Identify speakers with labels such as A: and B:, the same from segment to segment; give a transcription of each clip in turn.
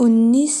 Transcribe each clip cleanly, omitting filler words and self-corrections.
A: 19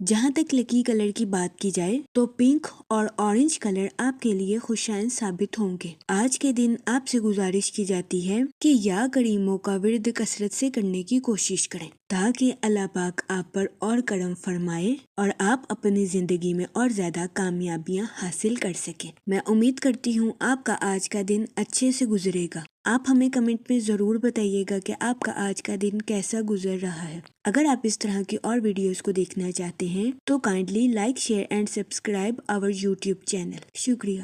A: جہاں تک لکی کلر کی بات کی جائے تو پنک اور اورنج کلر آپ کے لیے خوشائن ثابت ہوں گے۔ آج کے دن آپ سے گزارش کی جاتی ہے کہ یا کریموں کا ورد کثرت سے کرنے کی کوشش کریں تاکہ اللہ پاک آپ پر اور کرم فرمائے اور آپ اپنی زندگی میں اور زیادہ کامیابیاں حاصل کر سکیں۔ میں امید کرتی ہوں آپ کا آج کا دن اچھے سے گزرے گا۔ آپ ہمیں کمنٹ میں ضرور بتائیے گا کہ آپ کا آج کا دن کیسا گزر رہا ہے۔ اگر آپ اس طرح کی اور ویڈیوز کو دیکھنا چاہتے ہیں تو kindly like, share and subscribe our YouTube channel. شکریہ۔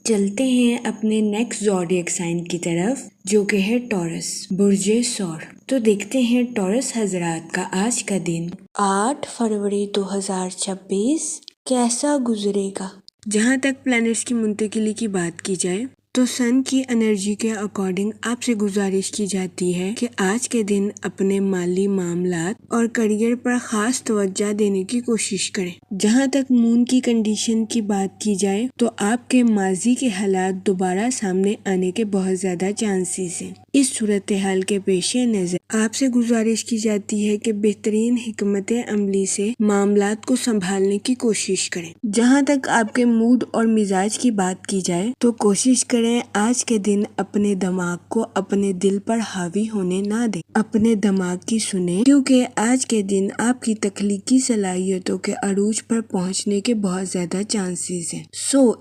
A: چلتے ہیں اپنے نیکسٹ زوڈیک سائن کی طرف جو کہ ہے ٹورس، برج ثور۔ تو دیکھتے ہیں ٹورس حضرات کا آج کا دن 8 فروری 2026 کیسا گزرے گا۔ جہاں تک پلانٹس کی منتقلی کی بات کی جائے تو سن کی انرجی کے اکارڈنگ آپ سے گزارش کی جاتی ہے کہ آج کے دن اپنے مالی معاملات اور کریئر پر خاص توجہ دینے کی کوشش کریں۔ جہاں تک مون کی کنڈیشن کی بات کی جائے تو آپ کے ماضی کے حالات دوبارہ سامنے آنے کے بہت زیادہ چانسز ہیں۔ اس صورتحال کے پیش نظر آپ سے گزارش کی جاتی ہے کہ بہترین حکمت عملی سے معاملات کو سنبھالنے کی کوشش کریں۔ جہاں تک آپ کے موڈ اور مزاج کی بات کی جائے تو کوشش کریں آج کے دن اپنے دماغ کو اپنے دل پر حاوی ہونے نہ دیں، اپنے دماغ کی سنیں، کیونکہ آج کے دن آپ کی تخلیقی صلاحیتوں کے عروج پر پہنچنے کے بہت زیادہ چانسز ہیں۔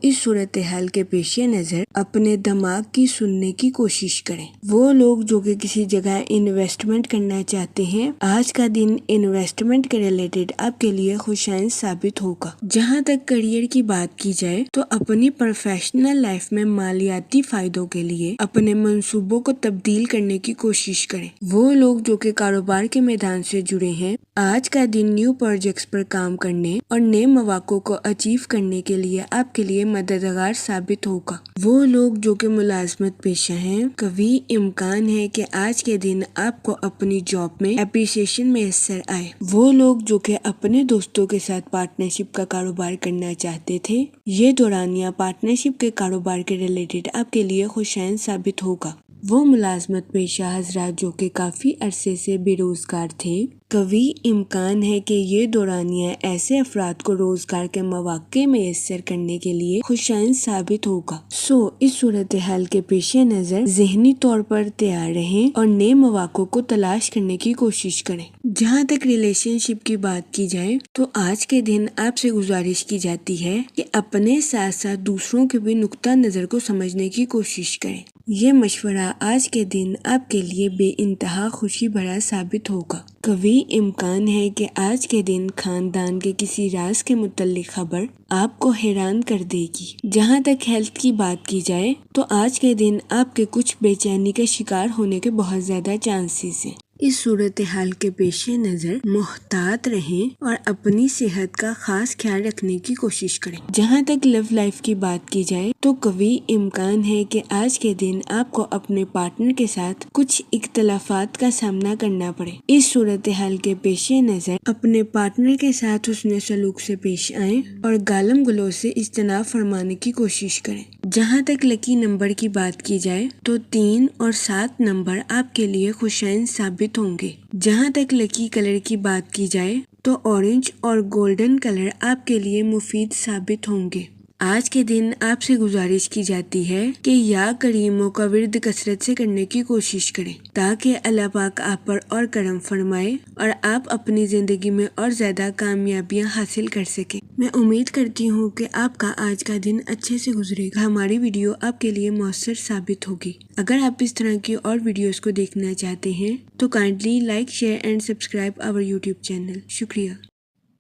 A: اس صورتحال کے پیش نظر اپنے دماغ کی سننے کی کوشش کریں۔ وہ لوگ جو کہ کسی جگہ انویسٹمنٹ کرنا چاہتے ہیں، آج کا دن انویسٹمنٹ کے ریلیٹڈ آپ کے لیے خوشائن ثابت ہوگا۔ جہاں تک کریئر کی بات کی جائے تو اپنی پروفیشنل لائف میں مالیاتی فائدوں کے لیے اپنے منصوبوں کو تبدیل کرنے کی کوشش کریں۔ وہ لوگ جو کہ کاروبار کے میدان سے جڑے ہیں، آج کا دن نیو پروجیکٹس پر کام کرنے اور نئے مواقع کو اچیو کرنے کے لیے آپ کے لیے مددگار ثابت ہوگا۔ وہ لوگ جو کہ ملازمت پیشہ ہیں، قوی امکان ہے کہ آج کے دن آپ کو اپنی جاب میں اپریسیشن میسر آئے۔ وہ لوگ جو کہ اپنے دوستوں کے ساتھ پارٹنرشپ کا کاروبار کرنا چاہتے تھے، یہ دورانیہ پارٹنرشپ کے کاروبار کے ریلیٹڈ آپ کے لیے خوشائن ثابت ہوگا۔ وہ ملازمت پیشہ حضرات جو کہ کافی عرصے سے بے روزگار تھے، قوی امکان ہے کہ یہ دورانیہ ایسے افراد کو روزگار کے مواقع میسر کرنے کے لیے خوشائن ثابت ہوگا۔ اس صورتحال کے پیش نظر ذہنی طور پر تیار رہیں اور نئے مواقع کو تلاش کرنے کی کوشش کریں۔ جہاں تک ریلیشن شپ کی بات کی جائے تو آج کے دن آپ سے گزارش کی جاتی ہے کہ اپنے ساتھ ساتھ دوسروں کے بھی نقطہ نظر کو سمجھنے کی کوشش کریں۔ یہ مشورہ آج کے دن آپ کے لیے بے انتہا خوشی بھرا ثابت ہوگا۔ قوی امکان ہے کہ آج کے دن خاندان کے کسی راز کے متعلق خبر آپ کو حیران کر دے گی۔ جہاں تک ہیلتھ کی بات کی جائے تو آج کے دن آپ کے کچھ بے چینی کے شکار ہونے کے بہت زیادہ چانسز ہیں۔ اس صورتحال کے پیش نظر محتاط رہیں اور اپنی صحت کا خاص خیال رکھنے کی کوشش کریں۔ جہاں تک لو لائف کی بات کی جائے تو قوی امکان ہے کہ آج کے دن آپ کو اپنے پارٹنر کے ساتھ کچھ اختلافات کا سامنا کرنا پڑے۔ اس صورتحال کے پیش نظر اپنے پارٹنر کے ساتھ حسن سلوک سے پیش آئیں اور گالم گلوچ سے اجتناب فرمانے کی کوشش کریں۔ جہاں تک لکی نمبر کی بات کی جائے تو 3 اور 7 نمبر آپ کے لیے خوشائن ثابت ہوں گے۔ جہاں تک لکی کلر کی بات کی جائے تو اورنج اور گولڈن کلر آپ کے لیے مفید ثابت ہوں گے۔ آج کے دن آپ سے گزارش کی جاتی ہے کہ یا کریموں کا ورد کثرت سے کرنے کی کوشش کریں تاکہ اللہ پاک آپ پر اور کرم فرمائے اور آپ اپنی زندگی میں اور زیادہ کامیابیاں حاصل کر سکیں۔ میں امید کرتی ہوں کہ آپ کا آج کا دن اچھے سے گزرے گا۔ ہماری ویڈیو آپ کے لیے مؤثر ثابت ہوگی۔ اگر آپ اس طرح کی اور ویڈیوز کو دیکھنا چاہتے ہیں تو kindly like, share and subscribe our YouTube channel. شکریہ۔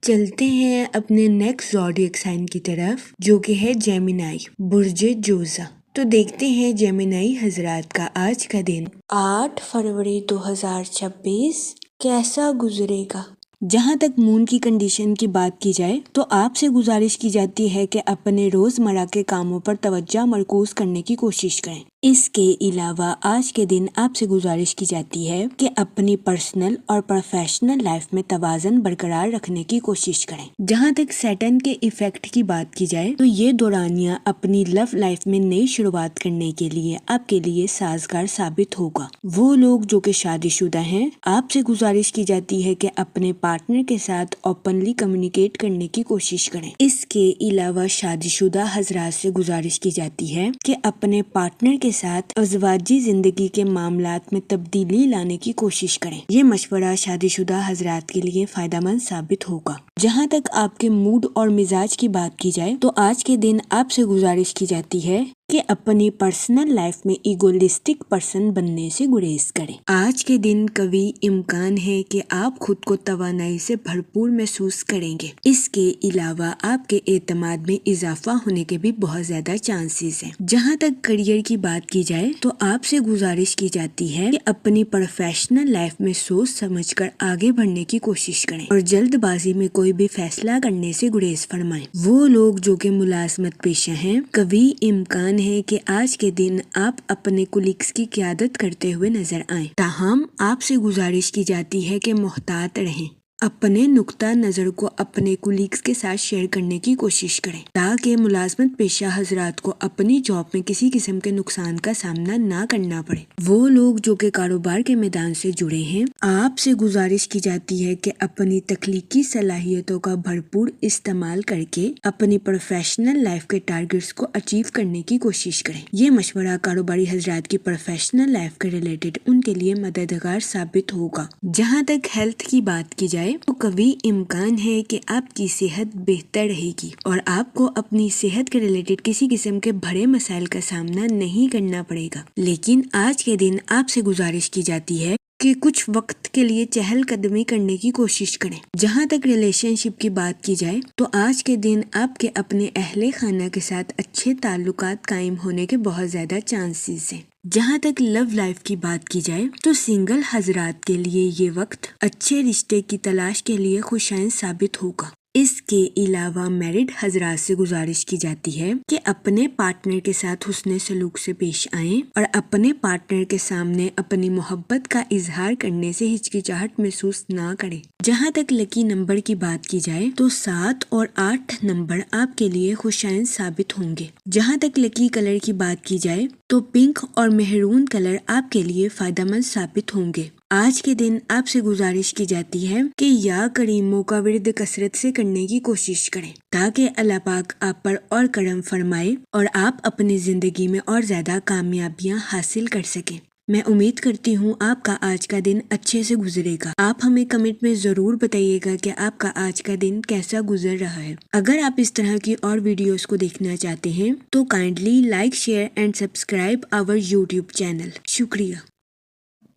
A: چلتے ہیں اپنے نیکسٹ زوڈیک سائن کی طرف جو کہ ہے جیمنائی، برج جوزا۔ تو دیکھتے ہیں جیمنائی حضرات کا آج کا دن 8 فروری 2026 کیسا گزرے گا۔ جہاں تک مون کی کنڈیشن کی بات کی جائے تو آپ سے گزارش کی جاتی ہے کہ اپنے روزمرہ کے کاموں پر توجہ مرکوز کرنے کی کوشش کریں اس کے علاوہ آج کے دن آپ سے گزارش کی جاتی ہے کہ اپنی پرسنل اور پروفیشنل لائف میں توازن برقرار رکھنے کی کوشش کریں۔ جہاں تک سیٹرن کے ایفیکٹ کی بات کی جائے تو یہ دورانیہ اپنی لو لائف میں نئی شروعات کرنے کے لیے آپ کے لیے سازگار ثابت ہوگا۔ وہ لوگ جو کہ شادی شدہ ہیں، آپ سے گزارش کی جاتی ہے کہ اپنے پارٹنر کے ساتھ اوپنلی کمیونیکیٹ کرنے کی کوشش کریں۔ اس کے علاوہ شادی شدہ حضرات سے گزارش کی جاتی ہے کہ اپنے پارٹنر کے ساتھ ازواجی زندگی کے معاملات میں تبدیلی لانے کی کوشش کریں۔ یہ مشورہ شادی شدہ حضرات کے لیے فائدہ مند ثابت ہوگا۔ جہاں تک آپ کے موڈ اور مزاج کی بات کی جائے تو آج کے دن آپ سے گزارش کی جاتی ہے کہ اپنی پرسنل لائف میں ایگولسٹک پرسن بننے سے گریز کریں۔ آج کے دن قوی امکان ہے کہ آپ خود کو توانائی سے بھرپور محسوس کریں گے۔ اس کے علاوہ آپ کے اعتماد میں اضافہ ہونے کے بھی بہت زیادہ چانسز ہیں۔ جہاں تک کریئر کی بات کی جائے تو آپ سے گزارش کی جاتی ہے کہ اپنی پروفیشنل لائف میں سوچ سمجھ کر آگے بڑھنے کی کوشش کریں اور جلد بازی میں کوئی بھی فیصلہ کرنے سے گریز فرمائیں۔ وہ لوگ جو کہ ملازمت پیشہ ہیں، قوی امکان ہے کہ آج کے دن آپ اپنے کولیگز کی قیادت کرتے ہوئے نظر آئیں۔ تاہم آپ سے گزارش کی جاتی ہے کہ محتاط رہیں۔ اپنے نقطہ نظر کو اپنے کولیگز کے ساتھ شیئر کرنے کی کوشش کریں تاکہ ملازمت پیشہ حضرات کو اپنی جاب میں کسی قسم کے نقصان کا سامنا نہ کرنا پڑے۔ وہ لوگ جو کہ کاروبار کے میدان سے جڑے ہیں، آپ سے گزارش کی جاتی ہے کہ اپنی تخلیقی صلاحیتوں کا بھرپور استعمال کر کے اپنی پروفیشنل لائف کے ٹارگٹس کو اچیو کرنے کی کوشش کریں۔ یہ مشورہ کاروباری حضرات کی پروفیشنل لائف کے ریلیٹڈ ان کے لیے مددگار ثابت ہوگا۔ جہاں تک ہیلتھ کی بات کی جائے تو قوی امکان ہے کہ آپ کی صحت بہتر رہے گی اور آپ کو اپنی صحت کے ریلیٹڈ کسی قسم کے بڑے مسائل کا سامنا نہیں کرنا پڑے گا، لیکن آج کے دن آپ سے گزارش کی جاتی ہے کہ کچھ وقت کے لیے چہل قدمی کرنے کی کوشش کریں۔ جہاں تک ریلیشن شپ کی بات کی جائے تو آج کے دن آپ کے اپنے اہل خانہ کے ساتھ اچھے تعلقات قائم ہونے کے بہت زیادہ چانسز ہیں۔ جہاں تک لو لائف کی بات کی جائے تو سنگل حضرات کے لیے یہ وقت اچھے رشتے کی تلاش کے لیے خوشائن ثابت ہوگا۔ اس کے علاوہ میرڈ حضرات سے گزارش کی جاتی ہے کہ اپنے پارٹنر کے ساتھ حسن سلوک سے پیش آئیں اور اپنے پارٹنر کے سامنے اپنی محبت کا اظہار کرنے سے ہچکچاہٹ محسوس نہ کریں۔ جہاں تک لکی نمبر کی بات کی جائے تو 7 اور 8 نمبر آپ کے لیے خوشائن ثابت ہوں گے۔ جہاں تک لکی کلر کی بات کی جائے تو پنک اور مہرون کلر آپ کے لیے فائدہ مند ثابت ہوں گے۔ آج کے دن آپ سے گزارش کی جاتی ہے کہ یا کریموں کا ورد کثرت سے کرنے کی کوشش کریں تاکہ اللہ پاک آپ پر اور کرم فرمائے اور آپ اپنی زندگی میں اور زیادہ کامیابیاں حاصل کر سکیں۔ میں امید کرتی ہوں آپ کا آج کا دن اچھے سے گزرے گا۔ آپ ہمیں کمنٹ میں ضرور بتائیے گا کہ آپ کا آج کا دن کیسا گزر رہا ہے۔ اگر آپ اس طرح کی اور ویڈیوز کو دیکھنا چاہتے ہیں تو kindly like, share and subscribe our YouTube channel. شکریہ۔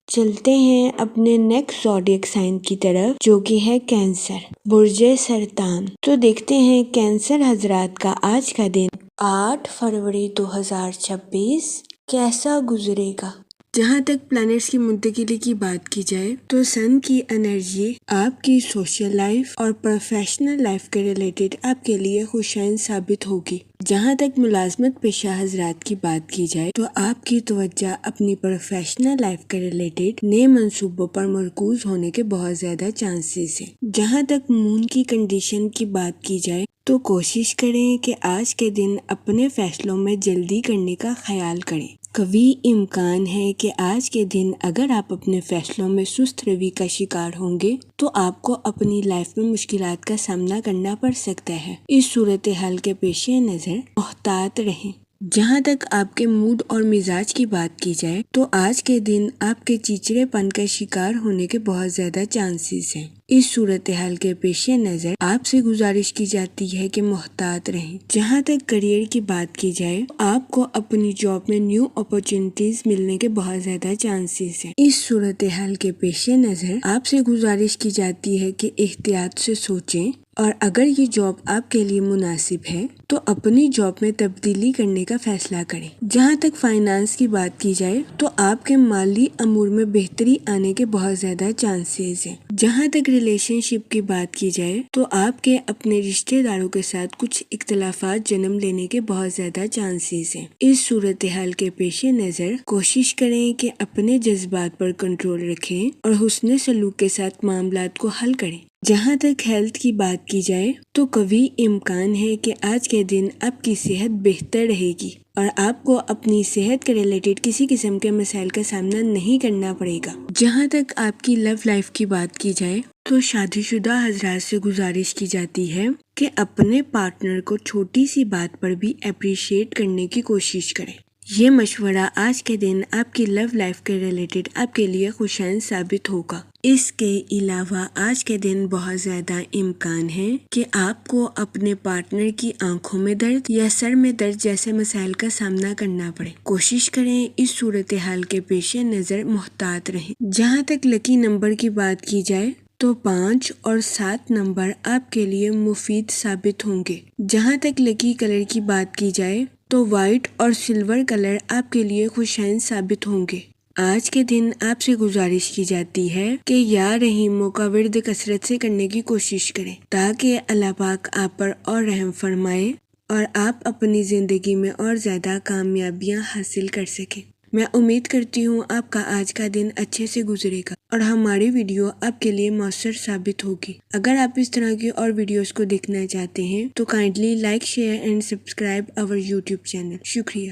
A: چلتے ہیں اپنے نیکسٹ زوڈیک سائن کی طرف جو کہ ہے کینسر، برج سرطان۔ تو دیکھتے ہیں کینسر حضرات کا آج کا دن 8 فروری 2026 کیسا گزرے گا۔ جہاں تک پلانٹس کی منتقلی کی بات کی جائے تو سن کی انرجی آپ کی سوشل لائف اور پروفیشنل لائف کے ریلیٹڈ آپ کے لیے خوشائن ثابت ہوگی۔ جہاں تک ملازمت پیشہ حضرات کی بات کی جائے تو آپ کی توجہ اپنی پروفیشنل لائف کے ریلیٹڈ نئے منصوبوں پر مرکوز ہونے کے بہت زیادہ چانسز ہیں۔ جہاں تک مون کی کنڈیشن کی بات کی جائے تو کوشش کریں کہ آج کے دن اپنے فیصلوں میں جلدی کرنے کا خیال کریں۔ قوی امکان ہے کہ آج کے دن اگر آپ اپنے فیصلوں میں سست روی کا شکار ہوں گے تو آپ کو اپنی لائف میں مشکلات کا سامنا کرنا پڑ سکتا ہے۔ اس صورتحال کے پیش نظر محتاط رہیں۔ جہاں تک آپ کے موڈ اور مزاج کی بات کی جائے تو آج کے دن آپ کے چیچڑے پن کا شکار ہونے کے بہت زیادہ چانسز ہیں۔ اس صورتحال کے پیش نظر آپ سے گزارش کی جاتی ہے کہ محتاط رہیں۔ جہاں تک کریئر کی بات کی جائے آپ کو اپنی جاب میں نیو اپرچونٹیز ملنے کے بہت زیادہ چانسز ہیں۔ اس صورتحال کے پیش نظر آپ سے گزارش کی جاتی ہے کہ احتیاط سے سوچیں اور اگر یہ جاب آپ کے لیے مناسب ہے تو اپنی جاب میں تبدیلی کرنے کا فیصلہ کریں۔ جہاں تک فائنانس کی بات کی جائے تو آپ کے مالی امور میں بہتری آنے کے بہت زیادہ چانسز ہیں۔ جہاں تک ریلیشن شپ کی بات کی جائے تو آپ کے اپنے رشتہ داروں کے ساتھ کچھ اختلافات جنم لینے کے بہت زیادہ چانسز ہیں۔ اس صورتحال کے پیش نظر کوشش کریں کہ اپنے جذبات پر کنٹرول رکھیں اور حسن سلوک کے ساتھ معاملات کو حل کریں۔ جہاں تک ہیلتھ کی بات کی جائے تو قوی امکان ہے کہ آج کے دن آپ کی صحت بہتر رہے گی اور آپ کو اپنی صحت کے ریلیٹڈ کسی قسم کے مسائل کا سامنا نہیں کرنا پڑے گا۔ جہاں تک آپ کی لو لائف کی بات کی جائے تو شادی شدہ حضرات سے گزارش کی جاتی ہے کہ اپنے پارٹنر کو چھوٹی سی بات پر بھی اپریشیٹ کرنے کی کوشش کریں۔ یہ مشورہ آج کے دن آپ کی لو لائف کے ریلیٹڈ آپ کے لیے خوشائن ثابت ہوگا۔ اس کے علاوہ آج کے دن بہت زیادہ امکان ہے کہ آپ کو اپنے پارٹنر کی آنکھوں میں درد یا سر میں درد جیسے مسائل کا سامنا کرنا پڑے۔ کوشش کریں اس صورتحال کے پیش نظر محتاط رہیں۔ جہاں تک لکی نمبر کی بات کی جائے تو 5 اور 7 نمبر آپ کے لیے مفید ثابت ہوں گے۔ جہاں تک لکی کلر کی بات کی جائے تو وائٹ اور سلور کلر آپ کے لیے خوشائن ثابت ہوں گے۔ آج کے دن آپ سے گزارش کی جاتی ہے کہ یا رحیموں کا ورد کثرت سے کرنے کی کوشش کریں تاکہ اللہ پاک آپ پر اور رحم فرمائے اور آپ اپنی زندگی میں اور زیادہ کامیابیاں حاصل کر سکیں۔ میں امید کرتی ہوں آپ کا آج کا دن اچھے سے گزرے گا اور ہماری ویڈیو آپ کے لیے مؤثر ثابت ہوگی۔ اگر آپ اس طرح کی اور ویڈیوز کو دیکھنا چاہتے ہیں تو kindly like, share and subscribe our YouTube channel. شکریہ۔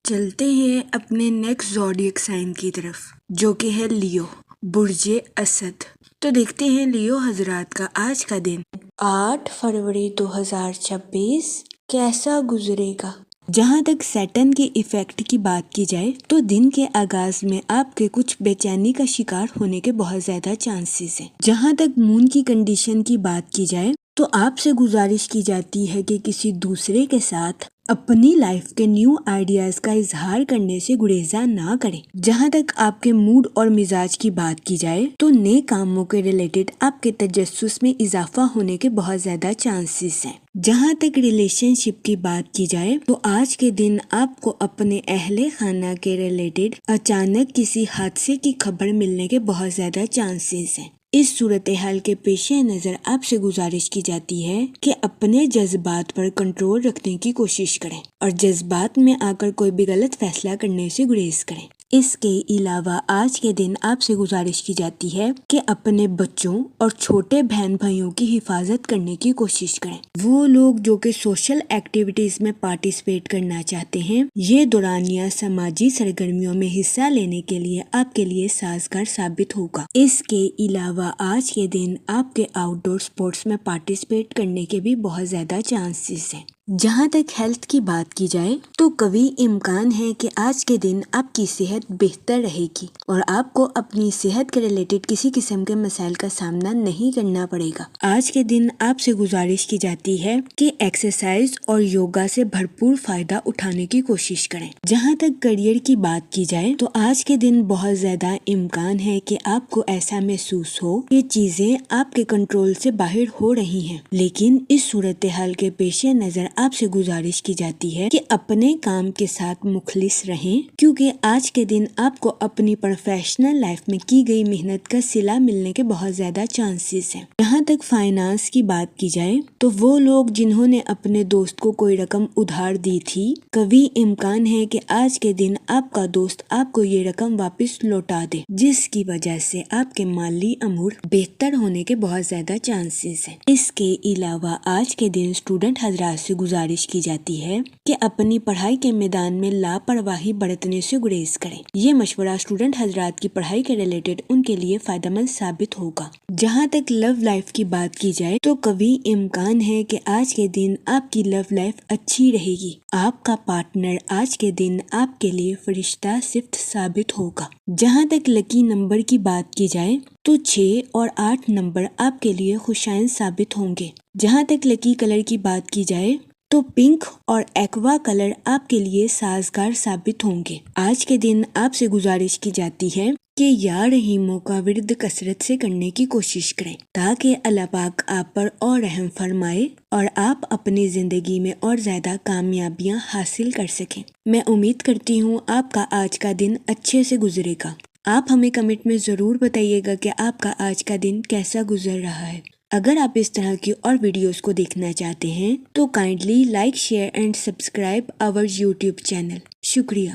A: چلتے ہیں اپنے نیکسٹ زوڈیک سائن کی طرف جو کہ ہے لیو، برج اسد۔ تو دیکھتے ہیں لیو حضرات کا آج کا دن 8 فروری 2026 کیسا گزرے گا۔ جہاں تک سیٹن کے ایفیکٹ کی بات کی جائے تو دن کے آغاز میں آپ کے کچھ بے چینی کا شکار ہونے کے بہت زیادہ چانسز ہیں۔ جہاں تک مون کی کنڈیشن کی بات کی جائے تو آپ سے گزارش کی جاتی ہے کہ کسی دوسرے کے ساتھ اپنی لائف کے نیو آئیڈیاز کا اظہار کرنے سے گریزا نہ کریں۔ جہاں تک آپ کے موڈ اور مزاج کی بات کی جائے تو نئے کاموں کے ریلیٹڈ آپ کے تجسس میں اضافہ ہونے کے بہت زیادہ چانسز ہیں۔ جہاں تک ریلیشن شپ کی بات کی جائے تو آج کے دن آپ کو اپنے اہل خانہ کے ریلیٹڈ اچانک کسی حادثے کی خبر ملنے کے بہت زیادہ چانسز ہیں۔ اس صورتحال کے پیش نظر آپ سے گزارش کی جاتی ہے کہ اپنے جذبات پر کنٹرول رکھنے کی کوشش کریں اور جذبات میں آ کر کوئی بھی غلط فیصلہ کرنے سے گریز کریں۔ اس کے علاوہ آج کے دن آپ سے گزارش کی جاتی ہے کہ اپنے بچوں اور چھوٹے بہن بھائیوں کی حفاظت کرنے کی کوشش کریں۔ وہ لوگ جو کہ سوشل ایکٹیویٹیز میں پارٹیسپیٹ کرنا چاہتے ہیں، یہ دورانیہ سماجی سرگرمیوں میں حصہ لینے کے لیے آپ کے لیے سازگار ثابت ہوگا۔ اس کے علاوہ آج کے دن آپ کے آؤٹ ڈور سپورٹس میں پارٹیسپیٹ کرنے کے بھی بہت زیادہ چانسز ہیں۔ جہاں تک ہیلتھ کی بات کی جائے تو قوی امکان ہے کہ آج کے دن آپ کی صحت بہتر رہے گی اور آپ کو اپنی صحت کے ریلیٹڈ کسی قسم کے مسائل کا سامنا نہیں کرنا پڑے گا۔ آج کے دن آپ سے گزارش کی جاتی ہے کہ ایکسرسائز اور یوگا سے بھرپور فائدہ اٹھانے کی کوشش کریں۔ جہاں تک کیریئر کی بات کی جائے تو آج کے دن بہت زیادہ امکان ہے کہ آپ کو ایسا محسوس ہو کہ چیزیں آپ کے کنٹرول سے باہر ہو رہی ہیں، لیکن اس صورتحال کے پیش نظر آپ سے گزارش کی جاتی ہے کہ اپنے کام کے ساتھ مخلص رہیں کیونکہ آج کے دن آپ کو اپنی پروفیشنل لائف میں کی گئی محنت کا صلہ ملنے کے بہت زیادہ چانسز ہیں۔ جہاں تک فائنانس کی بات کی جائے تو وہ لوگ جنہوں نے اپنے دوست کو کوئی رقم ادھار دی تھی، قوی امکان ہے کہ آج کے دن آپ کا دوست آپ کو یہ رقم واپس لوٹا دے، جس کی وجہ سے آپ کے مالی امور بہتر ہونے کے بہت زیادہ چانسز ہیں۔ اس کے علاوہ آج کے دن اسٹوڈنٹ حضرات سے گزارش کی جاتی ہے کہ اپنی پڑھائی کے میدان میں لاپرواہی برتنے سے گریز کریں۔ یہ مشورہ اسٹوڈنٹ حضرات کی پڑھائی کے ریلیٹڈ ان کے لیے فائدہ مند ثابت ہوگا۔ جہاں تک لو لائف کی بات کی جائے تو قوی امکان ہے کہ آج کے دن آپ کی لو لائف اچھی رہے گی۔ آپ کا پارٹنر آج کے دن آپ کے لیے فرشتہ صفت ثابت ہوگا۔ جہاں تک لکی نمبر کی بات کی جائے تو 6 اور 8 نمبر آپ کے لیے خوشائن ثابت ہوں گے۔ جہاں تک لکی کلر کی بات کی جائے تو پنک اور ایکوا کلر آپ کے لیے سازگار ثابت ہوں گے۔ آج کے دن آپ سے گزارش کی جاتی ہے کہ یا رحیموں کا ورد کثرت سے کرنے کی کوشش کریں تاکہ اللہ پاک آپ پر اور رحم فرمائے اور آپ اپنی زندگی میں اور زیادہ کامیابیاں حاصل کر سکیں۔ میں امید کرتی ہوں آپ کا آج کا دن اچھے سے گزرے گا۔ آپ ہمیں کمنٹ میں ضرور بتائیے گا کہ آپ کا آج کا دن کیسا گزر رہا ہے۔ اگر آپ اس طرح کی اور ویڈیوز کو دیکھنا چاہتے ہیں تو kindly like, share and subscribe our YouTube channel. شکریہ۔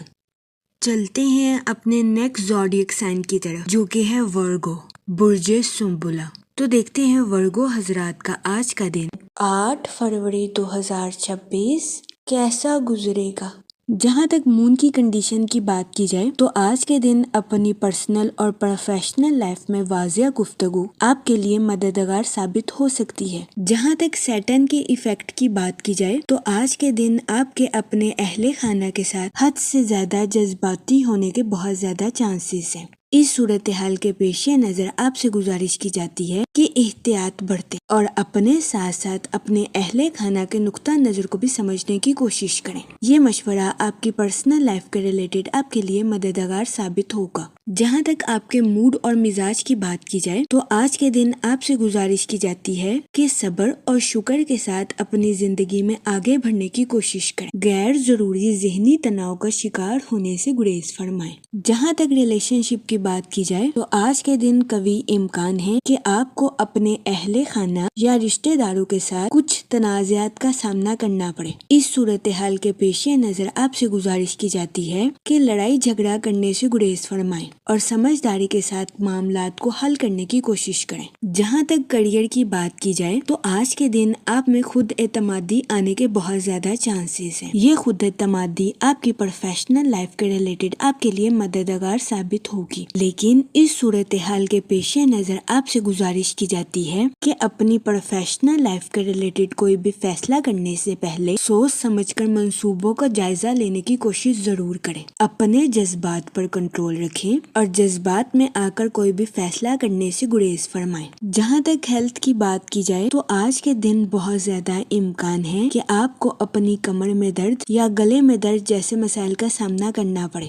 A: چلتے ہیں اپنے نیکسٹ زوڈیک سائن کی طرف جو کہ ہے ورگو، برج سنبلہ۔ تو دیکھتے ہیں ورگو حضرات کا آج کا دن 8 فروری 2026 کیسا گزرے گا۔ جہاں تک مون کی کنڈیشن کی بات کی جائے تو آج کے دن اپنی پرسنل اور پروفیشنل لائف میں واضح گفتگو آپ کے لیے مددگار ثابت ہو سکتی ہے۔ جہاں تک سیٹرن کے ایفیکٹ کی بات کی جائے تو آج کے دن آپ کے اپنے اہل خانہ کے ساتھ حد سے زیادہ جذباتی ہونے کے بہت زیادہ چانسز ہیں۔ اس صورتحال کے پیش نظر آپ سے گزارش کی جاتی ہے کہ احتیاط برتیں اور اپنے ساتھ ساتھ اپنے اہل خانہ کے نقطہ نظر کو بھی سمجھنے کی کوشش کریں۔ یہ مشورہ آپ کی پرسنل لائف کے ریلیٹڈ آپ کے لیے مددگار ثابت ہوگا۔ جہاں تک آپ کے موڈ اور مزاج کی بات کی جائے تو آج کے دن آپ سے گزارش کی جاتی ہے کہ صبر اور شکر کے ساتھ اپنی زندگی میں آگے بڑھنے کی کوشش کریں۔ غیر ضروری ذہنی تناؤ کا شکار ہونے سے گریز فرمائیں۔ جہاں تک ریلیشن شپ کی بات کی جائے تو آج کے دن قوی امکان ہے کہ آپ کو اپنے اہل خانہ یا رشتہ داروں کے ساتھ کچھ تنازعات کا سامنا کرنا پڑے۔ اس صورتحال کے پیش نظر آپ سے گزارش کی جاتی ہے کہ لڑائی جھگڑا کرنے سے گریز فرمائیں اور سمجھداری کے ساتھ معاملات کو حل کرنے کی کوشش کریں۔ جہاں تک کریئر کی بات کی جائے تو آج کے دن آپ میں خود اعتمادی آنے کے بہت زیادہ چانسز ہیں۔ یہ خود اعتمادی آپ کی پروفیشنل لائف کے ریلیٹڈ آپ کے لیے مددگار ثابت ہوگی، لیکن اس صورتحال کے پیش نظر آپ سے گزارش کی جاتی ہے کہ اپنی پروفیشنل لائف کے ریلیٹڈ کوئی بھی فیصلہ کرنے سے پہلے سوچ سمجھ کر منصوبوں کا جائزہ لینے کی کوشش ضرور کریں۔ اپنے جذبات پر کنٹرول رکھیں اور جذبات میں آ کر کوئی بھی فیصلہ کرنے سے گریز فرمائیں۔ جہاں تک ہیلتھ کی بات کی جائے تو آج کے دن بہت زیادہ امکان ہے کہ آپ کو اپنی کمر میں درد یا گلے میں درد جیسے مسائل کا سامنا کرنا پڑے۔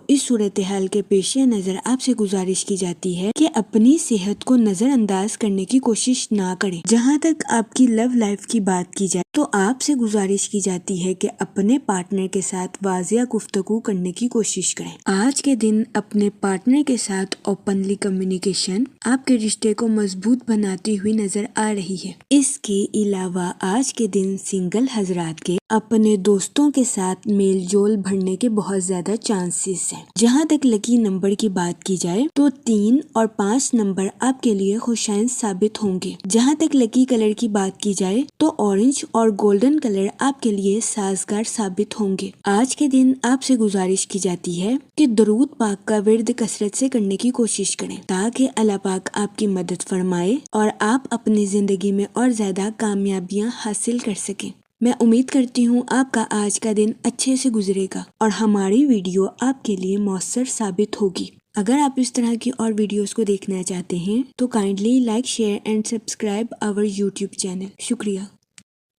A: اس صورتحال کے پیش نظر آپ سے گزارش کی جاتی ہے کہ اپنی صحت کو نظر انداز کرنے کی کوشش نہ کریں۔ جہاں تک آپ کی لو لائف کی بات کی جائے تو آپ سے گزارش کی جاتی ہے کہ اپنے پارٹنر کے ساتھ واضح گفتگو کرنے کی کوشش کریں۔ آج کے دن اپنے پارٹنر کے ساتھ اوپنلی کمیونیکیشن آپ کے رشتے کو مضبوط بناتی ہوئی نظر آ رہی ہے۔ اس کے علاوہ آج کے دن سنگل حضرات کے اپنے دوستوں کے ساتھ میل جول بڑھنے کے بہت زیادہ چانسز ہیں۔ جہاں تک لکی نمبر کی بات کی جائے تو 3 اور 5 نمبر آپ کے لیے خوشائن ثابت ہوں گے۔ جہاں تک لکی کلر کی بات کی جائے تو اورنج اور گولڈن کلر آپ کے لیے سازگار ثابت ہوں گے۔ آج کے دن آپ سے گزارش کی جاتی ہے کہ درود پاک کا ورد کثرت سے کرنے کی کوشش کریں تاکہ اللہ پاک آپ کی مدد فرمائے اور آپ اپنی زندگی میں اور زیادہ کامیابیاں حاصل کر سکیں۔ میں امید کرتی ہوں آپ کا آج کا دن اچھے سے گزرے گا اور ہماری ویڈیو آپ کے لیے مؤثر ثابت ہوگی۔ اگر آپ اس طرح کی اور ویڈیوز کو دیکھنا چاہتے ہیں تو kindly like, share and subscribe our YouTube channel. شکریہ۔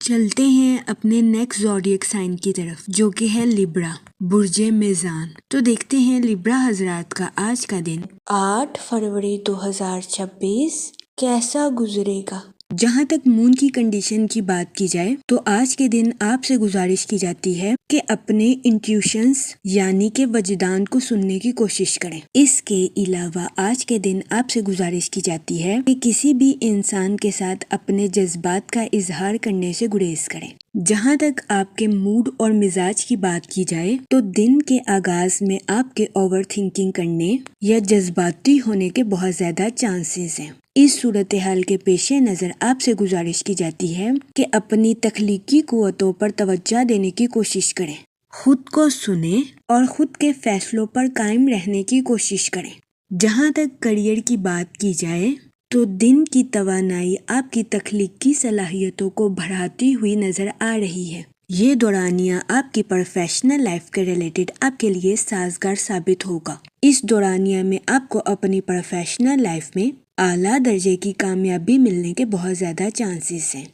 A: چلتے ہیں اپنے نیکسٹ زوڈیک سائن کی طرف جو کہ ہے لیبرا، برج میزان۔ تو دیکھتے ہیں لیبرا حضرات کا آج کا دن 8 فروری 2026 کیسا گزرے گا۔ جہاں تک مون کی کنڈیشن کی بات کی جائے تو آج کے دن آپ سے گزارش کی جاتی ہے کہ اپنے انٹیوشنز یعنی کہ وجدان کو سننے کی کوشش کریں۔ اس کے علاوہ آج کے دن آپ سے گزارش کی جاتی ہے کہ کسی بھی انسان کے ساتھ اپنے جذبات کا اظہار کرنے سے گریز کریں۔ جہاں تک آپ کے موڈ اور مزاج کی بات کی جائے تو دن کے آغاز میں آپ کے اوور تھنکنگ کرنے یا جذباتی ہونے کے بہت زیادہ چانسز ہیں۔ اس صورتحال کے پیش نظر آپ سے گزارش کی جاتی ہے کہ اپنی تخلیقی قوتوں پر توجہ دینے کی کوشش کریں، خود کو سنیں اور خود کے فیصلوں پر قائم رہنے کی کوشش کریں۔ جہاں تک کریئر کی بات کی جائے تو دن کی توانائی آپ کی تخلیقی صلاحیتوں کو بڑھاتی ہوئی نظر آ رہی ہے۔ یہ دورانیہ آپ کی پروفیشنل لائف کے ریلیٹڈ آپ کے لیے سازگار ثابت ہوگا۔ اس دورانیہ میں آپ کو اپنی پروفیشنل لائف میں اعلیٰ درجے کی کامیابی ملنے کے بہت زیادہ چانسز ہیں۔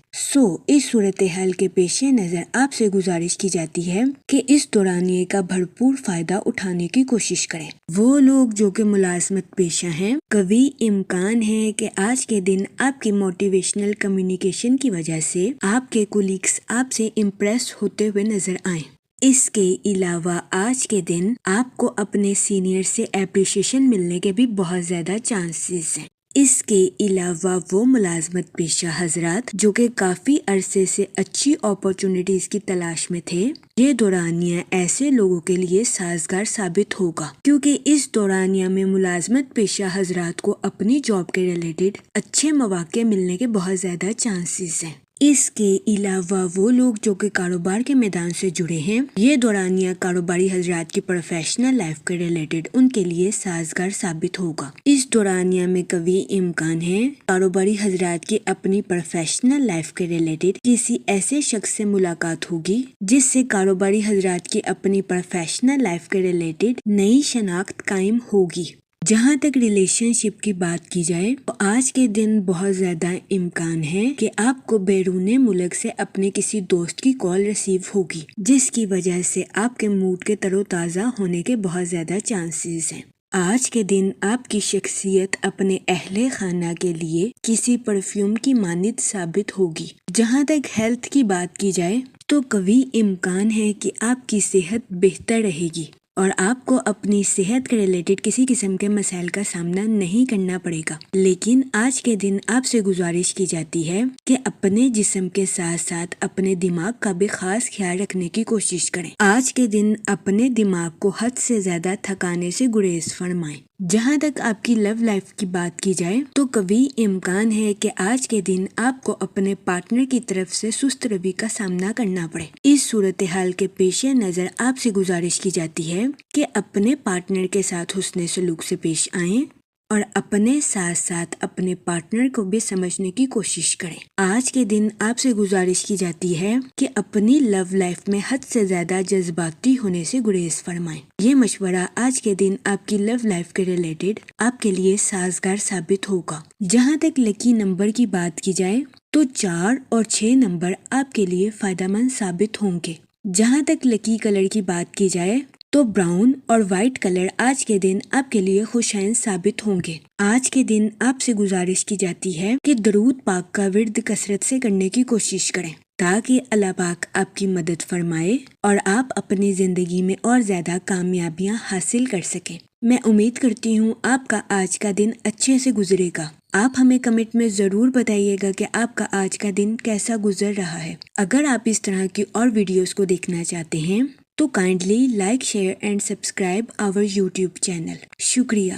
A: اس صورتحال کے پیش نظر آپ سے گزارش کی جاتی ہے کہ اس دورانیے کا بھرپور فائدہ اٹھانے کی کوشش کریں۔ وہ لوگ جو کہ ملازمت پیشہ ہیں، قوی امکان ہے کہ آج کے دن آپ کی موٹیویشنل کمیونیکیشن کی وجہ سے آپ کے کولیگز آپ سے امپریس ہوتے ہوئے نظر آئیں۔ اس کے علاوہ آج کے دن آپ کو اپنے سینئر سے اپریشیشن ملنے کے بھی بہت زیادہ چانسز ہیں۔ اس کے علاوہ وہ ملازمت پیشہ حضرات جو کہ کافی عرصے سے اچھی اپارچونٹیز کی تلاش میں تھے، یہ دورانیہ ایسے لوگوں کے لیے سازگار ثابت ہوگا، کیونکہ اس دورانیہ میں ملازمت پیشہ حضرات کو اپنی جاب کے ریلیٹڈ اچھے مواقع ملنے کے بہت زیادہ چانسز ہیں۔ اس کے علاوہ وہ لوگ جو کہ کاروبار کے میدان سے جڑے ہیں، یہ دورانیہ کاروباری حضرات کی پروفیشنل لائف کے ریلیٹڈ ان کے لیے سازگار ثابت ہوگا۔ اس دورانیہ میں قوی امکان ہے کاروباری حضرات کی اپنی پروفیشنل لائف کے ریلیٹڈ کسی ایسے شخص سے ملاقات ہوگی جس سے کاروباری حضرات کی اپنی پروفیشنل لائف کے ریلیٹڈ نئی شناخت قائم ہوگی۔ جہاں تک ریلیشن شپ کی بات کی جائے تو آج کے دن بہت زیادہ امکان ہے کہ آپ کو بیرون ملک سے اپنے کسی دوست کی کال ریسیو ہوگی، جس کی وجہ سے آپ کے موڈ کے تر و تازہ ہونے کے بہت زیادہ چانسز ہیں۔ آج کے دن آپ کی شخصیت اپنے اہل خانہ کے لیے کسی پرفیوم کی مانند ثابت ہوگی۔ جہاں تک ہیلتھ کی بات کی جائے تو قوی امکان ہے کہ آپ کی صحت بہتر رہے گی اور آپ کو اپنی صحت کے ریلیٹڈ کسی قسم کے مسائل کا سامنا نہیں کرنا پڑے گا، لیکن آج کے دن آپ سے گزارش کی جاتی ہے کہ اپنے جسم کے ساتھ ساتھ اپنے دماغ کا بھی خاص خیال رکھنے کی کوشش کریں۔ آج کے دن اپنے دماغ کو حد سے زیادہ تھکانے سے گریز فرمائیں۔ جہاں تک آپ کی لو لائف کی بات کی جائے تو قوی امکان ہے کہ آج کے دن آپ کو اپنے پارٹنر کی طرف سے سست روی کا سامنا کرنا پڑے۔ اس صورتحال کے پیش نظر آپ سے گزارش کی جاتی ہے کہ اپنے پارٹنر کے ساتھ حسن سلوک سے پیش آئیں اور اپنے ساتھ ساتھ اپنے پارٹنر کو بھی سمجھنے کی کوشش کریں۔ آج کے دن آپ سے گزارش کی جاتی ہے کہ اپنی لو لائف میں حد سے زیادہ جذباتی ہونے سے گریز فرمائیں۔ یہ مشورہ آج کے دن آپ کی لو لائف کے ریلیٹڈ آپ کے لیے سازگار ثابت ہوگا۔ جہاں تک لکی نمبر کی بات کی جائے تو 4 اور 6 نمبر آپ کے لیے فائدہ مند ثابت ہوں گے۔ جہاں تک لکی کلر کی بات کی جائے تو براؤن اور وائٹ کلر آج کے دن آپ کے لیے خوشائن ثابت ہوں گے۔ آج کے دن آپ سے گزارش کی جاتی ہے کہ درود پاک کا ورد کثرت سے کرنے کی کوشش کریں تاکہ اللہ پاک آپ کی مدد فرمائے اور آپ اپنی زندگی میں اور زیادہ کامیابیاں حاصل کر سکیں۔ میں امید کرتی ہوں آپ کا آج کا دن اچھے سے گزرے گا۔ آپ ہمیں کمنٹ میں ضرور بتائیے گا کہ آپ کا آج کا دن کیسا گزر رہا ہے۔ اگر آپ اس طرح کی اور ویڈیوز کو دیکھنا چاہتے ہیں تو kindly like, share and subscribe our YouTube channel. شکریہ۔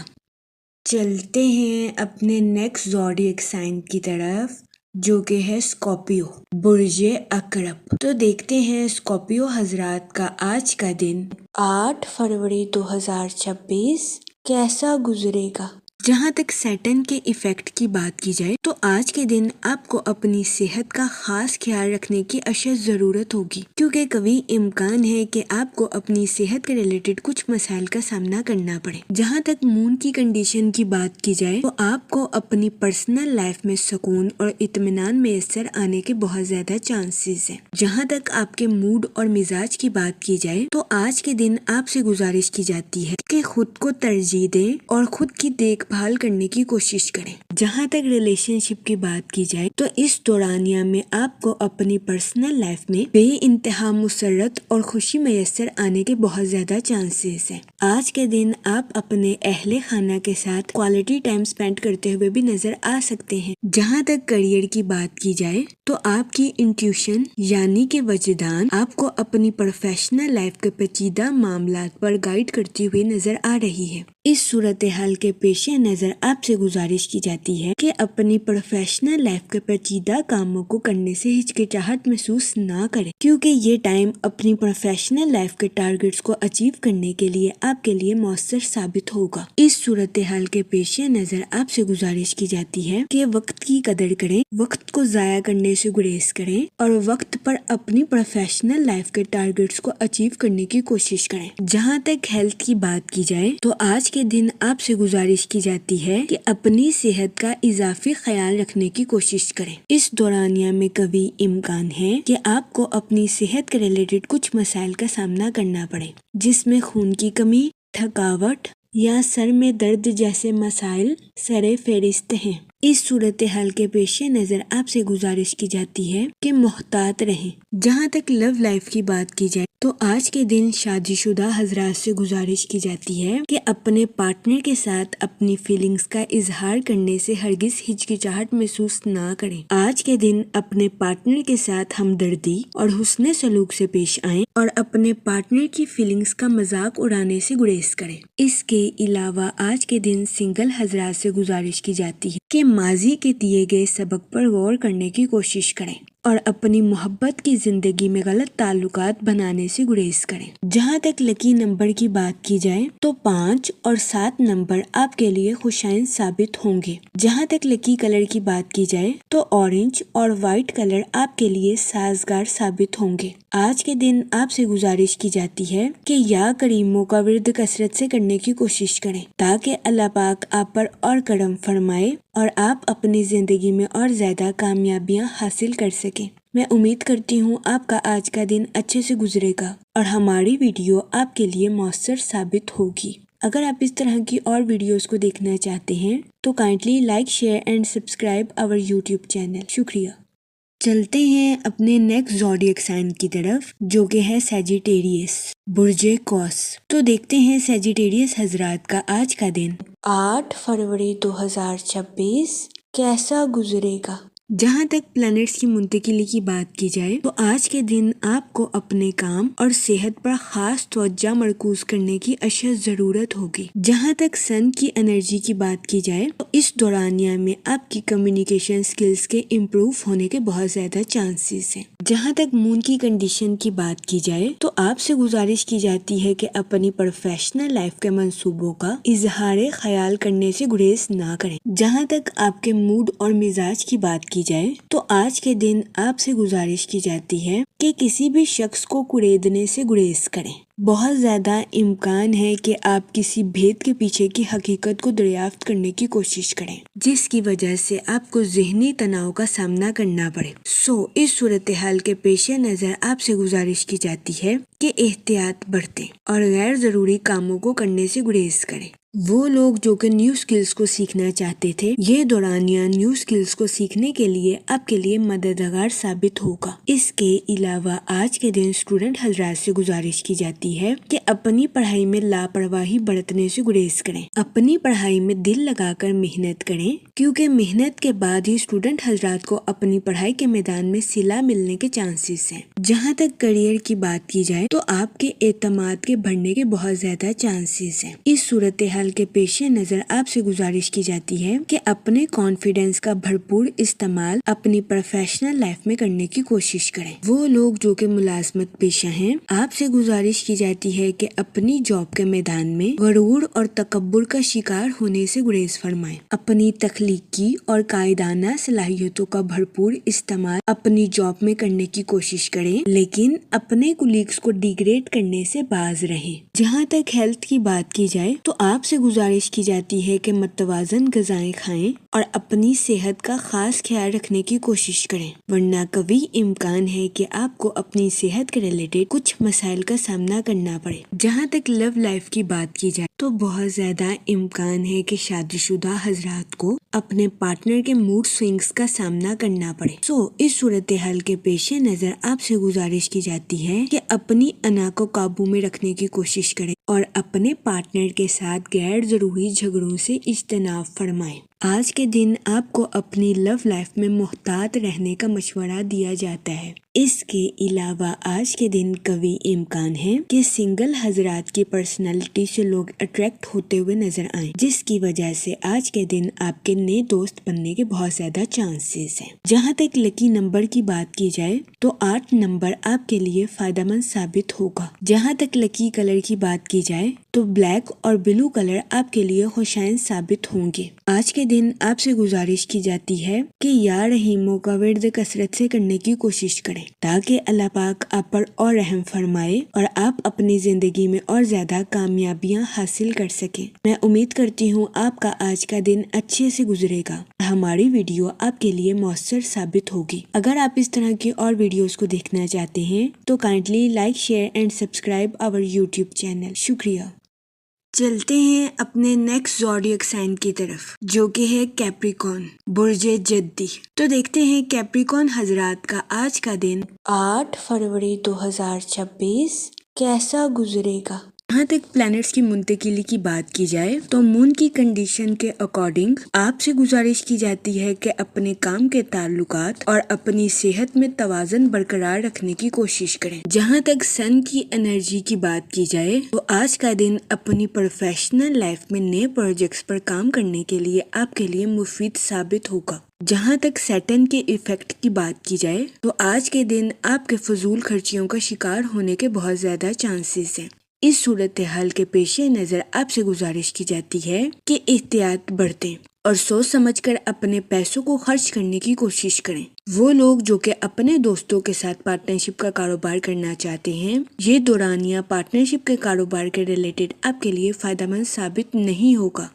A: چلتے ہیں اپنے نیکسٹ زوڈیک سائن کی طرف جو کہ ہے اسکارپیو، برج عقرب۔ تو دیکھتے ہیں اسکارپیو حضرات کا آج کا دن 8 فروری 2026 کیسا گزرے گا۔ جہاں تک سیٹن کے ایفیکٹ کی بات کی جائے تو آج کے دن آپ کو اپنی صحت کا خاص خیال رکھنے کی اشد ضرورت ہوگی، کیونکہ قوی امکان ہے کہ آپ کو اپنی صحت کے ریلیٹڈ کچھ مسائل کا سامنا کرنا پڑے۔ جہاں تک مون کی کنڈیشن کی بات کی جائے تو آپ کو اپنی پرسنل لائف میں سکون اور اطمینان میسر آنے کے بہت زیادہ چانسز ہیں۔ جہاں تک آپ کے موڈ اور مزاج کی بات کی جائے تو آج کے دن آپ سے گزارش کی جاتی ہے کہ خود کو ترجیح دیں اور خود کی دیکھ بھال کرنے کی کوشش کریں۔ جہاں تک ریلیشن شپ کی بات کی جائے تو اس دورانیہ میں آپ کو اپنی پرسنل لائف میں بے انتہا مسرت اور خوشی میسر آنے کے بہت زیادہ چانسز ہیں۔ آج کے دن آپ اپنے اہل خانہ کے ساتھ کوالٹی ٹائم سپینڈ کرتے ہوئے بھی نظر آ سکتے ہیں۔ جہاں تک کریئر کی بات کی جائے تو آپ کی انٹیوشن یعنی کہ وجدان آپ کو اپنی پروفیشنل لائف کے پیچیدہ معاملات پر گائیڈ کرتی ہوئی نظر آ رہی ہے۔ اس صورتحال کے پیش نظر آپ سے گزارش کی جاتی ہے کہ اپنی پروفیشنل لائف کے پیچیدہ کاموں کو کرنے سے ہچکچاہٹ محسوس نہ کریں، کیونکہ یہ ٹائم اپنی پروفیشنل لائف کے ٹارگٹس کو اچیو کرنے کے لیے آپ کے لیے مؤثر ثابت ہوگا۔ اس صورتحال کے پیش نظر آپ سے گزارش کی جاتی ہے کہ وقت کی قدر کریں، وقت کو ضائع کرنے سے گریز کریں اور وقت پر اپنی پروفیشنل لائف کے ٹارگٹس کو اچیو کرنے کی کوشش کریں۔ جہاں تک ہیلتھ کی بات کی جائے تو آج کے دن آپ سے گزارش کی جاتی ہے کہ اپنی صحت صحت کا اضافی خیال رکھنے کی کوشش کریں۔ اس دورانیہ میں قوی امکان ہے کہ آپ کو اپنی صحت کے ریلیٹڈ کچھ مسائل کا سامنا کرنا پڑے، جس میں خون کی کمی، تھکاوٹ یا سر میں درد جیسے مسائل سر فہرست ہیں۔ اس صورتحال کے پیش نظر آپ سے گزارش کی جاتی ہے کہ محتاط رہیں۔ جہاں تک لو لائف کی بات کی جائے تو آج کے دن شادی شدہ حضرات سے گزارش کی جاتی ہے کہ اپنے پارٹنر کے ساتھ اپنی فیلنگز کا اظہار کرنے سے ہرگز ہچکچاہٹ محسوس نہ کریں۔ آج کے دن اپنے پارٹنر کے ساتھ ہمدردی اور حسن سلوک سے پیش آئیں اور اپنے پارٹنر کی فیلنگز کا مذاق اڑانے سے گریز کریں۔ اس کے علاوہ آج کے دن سنگل حضرات سے گزارش کی جاتی ہے کہ ماضی کے دیے گئے سبق پر غور کرنے کی کوشش کریں اور اپنی محبت کی زندگی میں غلط تعلقات بنانے سے گریز کریں۔ جہاں تک لکی نمبر کی بات کی جائے تو 5 اور 7 نمبر آپ کے لیے خوشائن ثابت ہوں گے۔ جہاں تک لکی کلر کی بات کی جائے تو اورنج اور وائٹ کلر آپ کے لیے سازگار ثابت ہوں گے۔ آج کے دن آپ سے گزارش کی جاتی ہے کہ یا کریموں کا ورد کثرت سے کرنے کی کوشش کریں تاکہ اللہ پاک آپ پر اور کرم فرمائے اور آپ اپنی زندگی میں اور زیادہ کامیابیاں حاصل کر سکیں۔ میں امید کرتی ہوں آپ کا آج کا دن اچھے سے گزرے گا اور ہماری ویڈیو آپ کے لیے مؤثر ثابت ہوگی۔ اگر آپ اس طرح کی اور ویڈیوز کو دیکھنا چاہتے ہیں تو kindly like, share and subscribe our YouTube channel. شکریہ۔ چلتے ہیں اپنے نیکسٹ زوڈیک سائن کی طرف جو کہ ہے سیجیٹیریس، برج قوس۔ تو دیکھتے ہیں سیجیٹیریس حضرات کا آج کا دن 8 فروری 2026 کیسا گزرے گا۔ جہاں تک پلانٹس کی منتقلی کی بات کی جائے تو آج کے دن آپ کو اپنے کام اور صحت پر خاص توجہ مرکوز کرنے کی اشد ضرورت ہوگی۔ جہاں تک سن کی انرجی کی بات کی جائے تو اس دورانیہ میں آپ کی کمیونیکیشن سکلز کے امپروو ہونے کے بہت زیادہ چانسز ہیں۔ جہاں تک مون کی کنڈیشن کی بات کی جائے تو آپ سے گزارش کی جاتی ہے کہ اپنی پروفیشنل لائف کے منصوبوں کا اظہار خیال کرنے سے گریز نہ کریں۔ جہاں تک آپ کے موڈ اور مزاج کی بات کی جائے تو آج کے دن آپ سے گزارش کی جاتی ہے کہ کسی بھی شخص کو کریدنے سے گریز کریں۔ بہت زیادہ امکان ہے کہ آپ کسی بھید کے پیچھے کی حقیقت کو دریافت کرنے کی کوشش کریں جس کی وجہ سے آپ کو ذہنی تناؤ کا سامنا کرنا پڑے۔ اس صورتحال کے پیش نظر آپ سے گزارش کی جاتی ہے کہ احتیاط برتیں اور غیر ضروری کاموں کو کرنے سے گریز کریں۔ وہ لوگ جو کہ نیو سکلز کو سیکھنا چاہتے تھے، یہ دورانیہ نیو سکلز کو سیکھنے کے لیے آپ کے لیے مددگار ثابت ہوگا۔ اس کے علاوہ آج کے دن اسٹوڈنٹ حضرات سے گزارش کی جاتی ہے کہ اپنی پڑھائی میں لاپرواہی برتنے سے گریز کریں۔ اپنی پڑھائی میں دل لگا کر محنت کریں کیونکہ محنت کے بعد ہی اسٹوڈنٹ حضرات کو اپنی پڑھائی کے میدان میں صلہ ملنے کے چانسز ہیں۔ جہاں تک کریئر کی بات کی جائے تو آپ کے اعتماد کے بڑھنے کے بہت زیادہ چانسز ہیں۔ اس صورتحال کے پیش نظر آپ سے گزارش کی جاتی ہے کہ اپنے کانفیڈنس کا بھرپور استعمال اپنی پروفیشنل لائف میں کرنے کی کوشش کریں۔ وہ لوگ جو کہ ملازمت پیشہ ہیں، آپ سے گزارش کی جاتی ہے کہ اپنی جاب کے میدان میں غرور اور تکبر کا شکار ہونے سے گریز فرمائیں۔ اپنی تخلیقی اور قائدانہ صلاحیتوں کا بھرپور استعمال اپنی جاب میں کرنے کی کوشش کریں لیکن اپنے کولیگز کو ڈیگریڈ کرنے سے باز رہیں۔ جہاں تک ہیلتھ کی بات کی جائے تو آپ سے گزارش کی جاتی ہے کہ متوازن غذائیں کھائیں اور اپنی صحت کا خاص خیال رکھنے کی کوشش کریں ورنہ قوی امکان ہے کہ آپ کو اپنی صحت کے ریلیٹڈ کچھ مسائل کا سامنا کرنا پڑے۔ جہاں تک لو لائف کی بات کی جائے تو بہت زیادہ امکان ہے کہ شادی شدہ حضرات کو اپنے پارٹنر کے موڈ سوئنگز کا سامنا کرنا پڑے۔ اس صورتحال کے پیش نظر آپ سے گزارش کی جاتی ہے کہ اپنی انا کو قابو میں رکھنے کی کوشش کریں اور اپنے پارٹنر کے ساتھ غیر ضروری جھگڑوں سے اجتناب فرمائیں۔ آج کے دن آپ کو اپنی لو لائف میں محتاط رہنے کا مشورہ دیا جاتا ہے۔ اس کے علاوہ آج کے دن قوی امکان ہے کہ سنگل حضرات کی پرسنالٹی سے لوگ اٹریکٹ ہوتے ہوئے نظر آئیں جس کی وجہ سے آج کے دن آپ کے نئے دوست بننے کے بہت زیادہ چانسز ہیں۔ جہاں تک لکی نمبر کی بات کی جائے تو 8 نمبر آپ کے لیے فائدہ مند ثابت ہوگا۔ جہاں تک لکی کلر کی بات کی جائے تو تو بلیک اور بلو کلر آپ کے لیے خوشائن ثابت ہوں گے۔ آج کے دن آپ سے گزارش کی جاتی ہے کہ یا رحیموں کا ورد کثرت سے کرنے کی کوشش کریں تاکہ اللہ پاک آپ پر اور رحم فرمائے اور آپ اپنی زندگی میں اور زیادہ کامیابیاں حاصل کر سکیں۔ میں امید کرتی ہوں آپ کا آج کا دن اچھے سے گزرے گا، ہماری ویڈیو آپ کے لیے مؤثر ثابت ہوگی۔ اگر آپ اس طرح کی اور ویڈیوز کو دیکھنا چاہتے ہیں تو kindly like, share and subscribe our YouTube channel. شکریہ۔ چلتے ہیں اپنے نیکسٹ زوڈیک سائن کی طرف جو کہ ہے کیپریکون، برج جدی۔ تو دیکھتے ہیں کیپریکون حضرات کا آج کا دن 8 فروری 2026 کیسا گزرے گا۔ جہاں تک پلانٹس کی منتقلی کی بات کی جائے تو مون کی کنڈیشن کے اکارڈنگ آپ سے گزارش کی جاتی ہے کہ اپنے کام کے تعلقات اور اپنی صحت میں توازن برقرار رکھنے کی کوشش کریں۔ جہاں تک سن کی انرجی کی بات کی جائے تو آج کا دن اپنی پروفیشنل لائف میں نئے پروجیکٹس پر کام کرنے کے لیے آپ کے لیے مفید ثابت ہوگا۔ جہاں تک سیٹن کے ایفیکٹ کی بات کی جائے تو آج کے دن آپ کے فضول خرچیوں کا شکار ہونے کے بہت زیادہ چانسز ہیں۔ اس صورتحال کے پیش نظر آپ سے گزارش کی جاتی ہے کہ احتیاط برتیں اور سوچ سمجھ کر اپنے پیسوں کو خرچ کرنے کی کوشش کریں۔ وہ لوگ جو کہ اپنے دوستوں کے ساتھ پارٹنرشپ کا کاروبار کرنا چاہتے ہیں، یہ دورانیہ پارٹنرشپ کے کاروبار کے ریلیٹڈ آپ کے لیے فائدہ مند ثابت نہیں ہوگا۔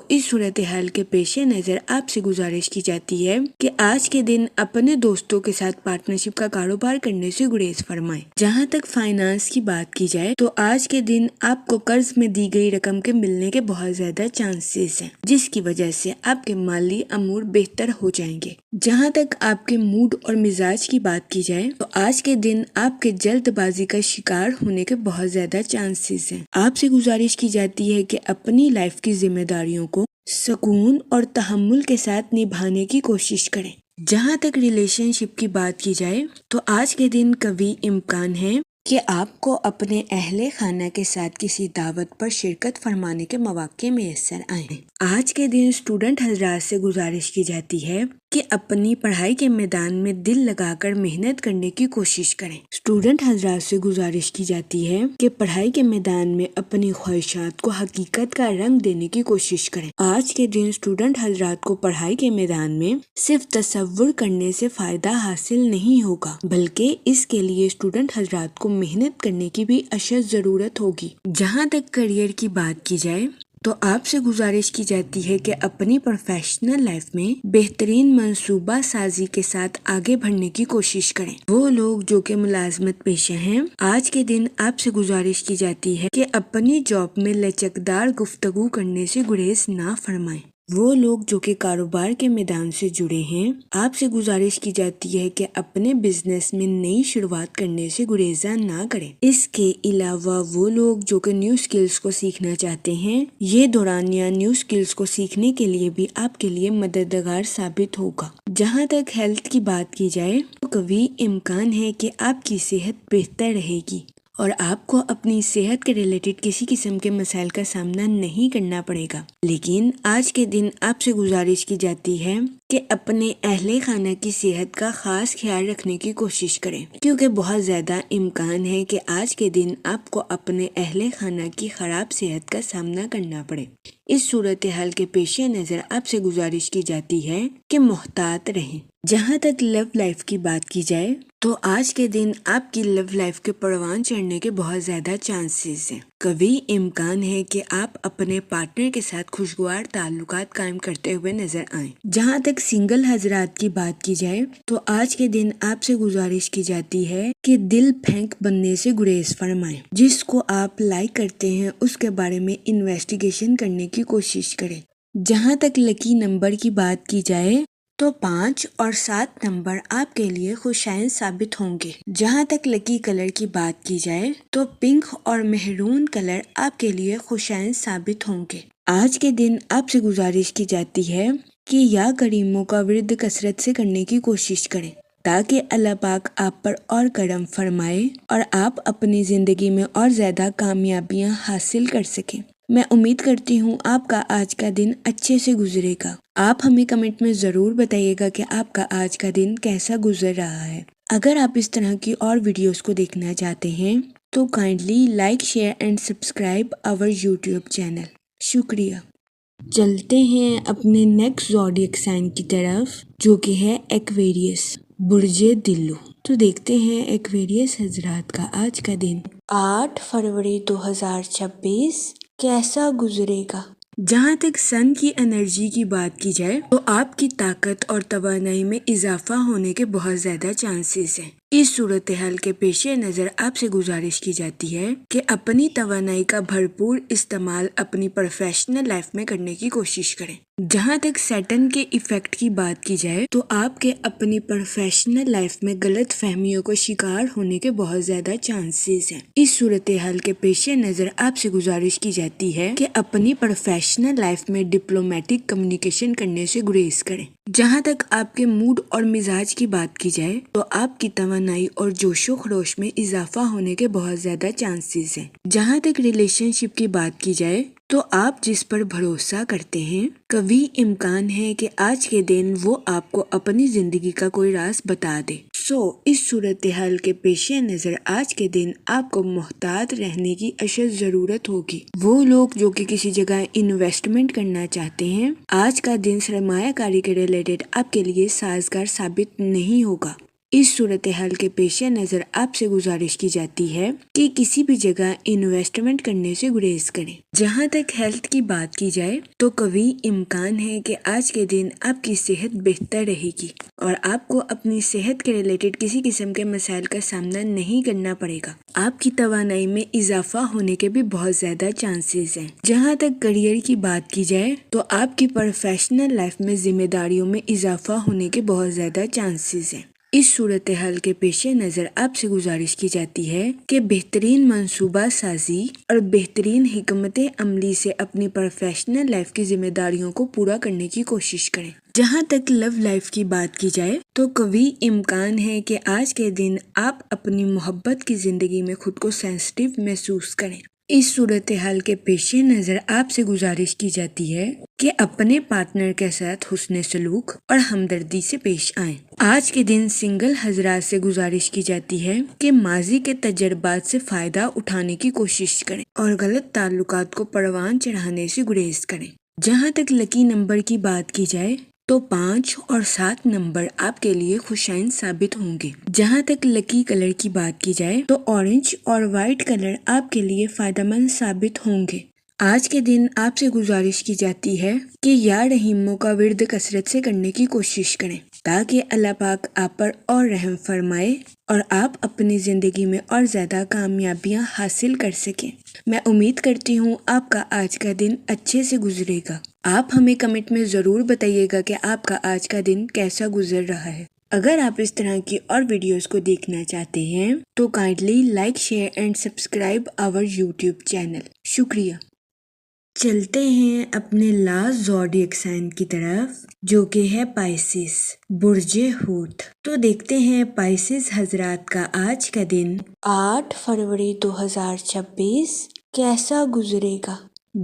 A: اس صورتحال کے پیش نظر آپ سے گزارش کی جاتی ہے کہ آج کے دن اپنے دوستوں کے ساتھ پارٹنرشپ کا کاروبار کرنے سے گریز فرمائیں۔ جہاں تک فائنانس کی بات کی جائے تو آج کے دن آپ کو قرض میں دی گئی رقم کے ملنے کے بہت زیادہ چانسز ہیں، جس کی وجہ سے آپ کے مالی امور بہتر ہو جائیں گے۔ جہاں تک آپ کے موڈ اور مزاج کی بات کی جائے تو آج کے دن آپ کے جلد بازی کا شکار ہونے کے بہت زیادہ چانسز ہیں۔ آپ سے گزارش کی جاتی ہے کہ اپنی لائف کی ذمہ داریوں کو سکون اور تحمل کے ساتھ نبھانے کی کوشش کریں۔ جہاں تک ریلیشن شپ کی بات کی جائے تو آج کے دن قوی امکان ہے کہ آپ کو اپنے اہل خانہ کے ساتھ کسی دعوت پر شرکت فرمانے کے مواقع میسر آئیں۔ آج کے دن اسٹوڈنٹ حضرات سے گزارش کی جاتی ہے کہ اپنی پڑھائی کے میدان میں دل لگا کر محنت کرنے کی کوشش کریں۔ اسٹوڈنٹ حضرات سے گزارش کی جاتی ہے کہ پڑھائی کے میدان میں اپنی خواہشات کو حقیقت کا رنگ دینے کی کوشش کریں۔ آج کے دن اسٹوڈنٹ حضرات کو پڑھائی کے میدان میں صرف تصور کرنے سے فائدہ حاصل نہیں ہوگا، بلکہ اس کے لیے اسٹوڈنٹ حضرات کو محنت کرنے کی بھی اشد ضرورت ہوگی۔ جہاں تک کریئر کی بات کی جائے تو آپ سے گزارش کی جاتی ہے کہ اپنی پروفیشنل لائف میں بہترین منصوبہ سازی کے ساتھ آگے بڑھنے کی کوشش کریں۔ وہ لوگ جو کہ ملازمت پیشہ ہیں، آج کے دن آپ سے گزارش کی جاتی ہے کہ اپنی جاب میں لچکدار گفتگو کرنے سے گریز نہ فرمائیں۔ وہ لوگ جو کہ کاروبار کے میدان سے جڑے ہیں، آپ سے گزارش کی جاتی ہے کہ اپنے بزنس میں نئی شروعات کرنے سے گریزاں نہ کریں۔ اس کے علاوہ وہ لوگ جو کہ نیو سکلز کو سیکھنا چاہتے ہیں، یہ دورانیہ نیو سکلز کو سیکھنے کے لیے بھی آپ کے لیے مددگار ثابت ہوگا۔ جہاں تک ہیلتھ کی بات کی جائے تو قوی امکان ہے کہ آپ کی صحت بہتر رہے گی اور آپ کو اپنی صحت کے ریلیٹڈ کسی قسم کے مسائل کا سامنا نہیں کرنا پڑے گا۔ لیکن آج کے دن آپ سے گزارش کی جاتی ہے کہ اپنے اہل خانہ کی صحت کا خاص خیال رکھنے کی کوشش کریں، کیونکہ بہت زیادہ امکان ہے کہ آج کے دن آپ کو اپنے اہل خانہ کی خراب صحت کا سامنا کرنا پڑے۔ اس صورتحال کے پیش نظر آپ سے گزارش کی جاتی ہے کہ محتاط رہیں۔ جہاں تک لو لائف کی بات کی جائے تو آج کے دن آپ کی لو لائف کے پروان چڑھنے کے بہت زیادہ چانسز ہیں۔ قوی امکان ہے کہ آپ اپنے پارٹنر کے ساتھ خوشگوار تعلقات قائم کرتے ہوئے نظر آئیں۔ جہاں تک سنگل حضرات کی بات کی جائے تو آج کے دن آپ سے گزارش کی جاتی ہے کہ دل پھینک بننے سے گریز فرمائیں۔ جس کو آپ لائک کرتے ہیں اس کے بارے میں انویسٹیگیشن کرنے کی کوشش کریں۔ جہاں تک لکی نمبر کی بات کی جائے تو 5 اور 7 نمبر آپ کے لیے خوشائن ثابت ہوں گے۔ جہاں تک لکی کلر کی بات کی جائے تو پنک اور مہرون کلر آپ کے لیے خوشائن ثابت ہوں گے۔ آج کے دن آپ سے گزارش کی جاتی ہے کہ یا کریموں کا ورد کثرت سے کرنے کی کوشش کریں تاکہ اللہ پاک آپ پر اور کرم فرمائے اور آپ اپنی زندگی میں اور زیادہ کامیابیاں حاصل کر سکیں۔ میں امید کرتی ہوں آپ کا آج کا دن اچھے سے گزرے گا۔ آپ ہمیں کمنٹ میں ضرور بتائیے گا کہ آپ کا آج کا دن کیسا گزر رہا ہے۔ اگر آپ اس طرح کی اور ویڈیوز کو دیکھنا چاہتے ہیں تو kindly like share and subscribe our YouTube channel. شکریہ. چلتے ہیں اپنے نیکسٹ زوڈیک سائن کی طرف جو کہ ہے ایکویریس برج دلو. تو دیکھتے ہیں ایکویریس حضرات کا آج کا دن 8 فروری 2026 کیسا گزرے گا. جہاں تک سن کی انرجی کی بات کی جائے تو آپ کی طاقت اور توانائی میں اضافہ ہونے کے بہت زیادہ چانسز ہیں. اس صورتحال کے پیش نظر آپ سے گزارش کی جاتی ہے کہ اپنی توانائی کا بھرپور استعمال اپنی پروفیشنل لائف میں کرنے کی کوشش کریں. جہاں تک سیٹن کے ایفیکٹ کی بات کی جائے تو آپ کے اپنی پروفیشنل لائف میں غلط فہمیوں کو شکار ہونے کے بہت زیادہ چانسز ہیں. اس صورتحال کے پیش نظر آپ سے گزارش کی جاتی ہے کہ اپنی پروفیشنل لائف میں ڈپلومیٹک کمیونیکیشن کرنے سے گریز کریں. جہاں تک آپ کے موڈ اور مزاج کی بات کی جائے تو آپ کی توانائی اور جوش و خروش میں اضافہ ہونے کے بہت زیادہ چانسز ہیں. جہاں تک ریلیشن شپ کی بات کی جائے تو آپ جس پر بھروسہ کرتے ہیں کبھی امکان ہے کہ آج کے دن وہ آپ کو اپنی زندگی کا کوئی راز بتا دے. اس صورتحال کے پیش نظر آج کے دن آپ کو محتاط رہنے کی اشد ضرورت ہوگی. وہ لوگ جو کہ کسی جگہ انویسٹمنٹ کرنا چاہتے ہیں آج کا دن سرمایہ کاری کے ریلیٹڈ آپ کے لیے سازگار ثابت نہیں ہوگا. اس صورتحال کے پیش نظر آپ سے گزارش کی جاتی ہے کہ کسی بھی جگہ انویسٹمنٹ کرنے سے گریز کریں. جہاں تک ہیلتھ کی بات کی جائے تو کبھی امکان ہے کہ آج کے دن آپ کی صحت بہتر رہے گی اور آپ کو اپنی صحت کے ریلیٹڈ کسی قسم کے مسائل کا سامنا نہیں کرنا پڑے گا. آپ کی توانائی میں اضافہ ہونے کے بھی بہت زیادہ چانسز ہیں. جہاں تک کریئر کی بات کی جائے تو آپ کی پروفیشنل لائف میں ذمہ داریوں میں اضافہ ہونے کے بہت زیادہ چانسز ہیں. اس صورتحال کے پیش نظر آپ سے گزارش کی جاتی ہے کہ بہترین منصوبہ سازی اور بہترین حکمت عملی سے اپنی پروفیشنل لائف کی ذمہ داریوں کو پورا کرنے کی کوشش کریں. جہاں تک لو لائف کی بات کی جائے تو کبھی امکان ہے کہ آج کے دن آپ اپنی محبت کی زندگی میں خود کو سینسٹیو محسوس کریں. اس صورتحال کے پیش نظر آپ سے گزارش کی جاتی ہے کہ اپنے پارٹنر کے ساتھ حسن سلوک اور ہمدردی سے پیش آئیں. آج کے دن سنگل حضرات سے گزارش کی جاتی ہے کہ ماضی کے تجربات سے فائدہ اٹھانے کی کوشش کریں اور غلط تعلقات کو پروان چڑھانے سے گریز کریں. جہاں تک لکی نمبر کی بات کی جائے تو 5 اور 7 نمبر آپ کے لیے خوشائن ثابت ہوں گے. جہاں تک لکی کلر کی بات کی جائے تو اورنج اور وائٹ کلر آپ کے لیے فائدہ مند ثابت ہوں گے. آج کے دن آپ سے گزارش کی جاتی ہے کہ یا رحیموں کا ورد کثرت سے کرنے کی کوشش کریں تاکہ اللہ پاک آپ پر اور رحم فرمائے اور آپ اپنی زندگی میں اور زیادہ کامیابیاں حاصل کر سکیں. میں امید کرتی ہوں آپ کا آج کا دن اچھے سے گزرے گا. آپ ہمیں کمنٹ میں ضرور بتائیے گا کہ آپ کا آج کا دن کیسا گزر رہا ہے. اگر آپ اس طرح کی اور ویڈیوز کو دیکھنا چاہتے ہیں تو kindly like share and subscribe our YouTube channel. شکریہ. چلتے ہیں اپنے لاسٹ زوڈیک سائن کی طرف جو کہ ہے پائسس برج حوت. تو دیکھتے ہیں پائسس حضرات کا آج کا دن 8 فروری 2026 کیسا گزرے گا.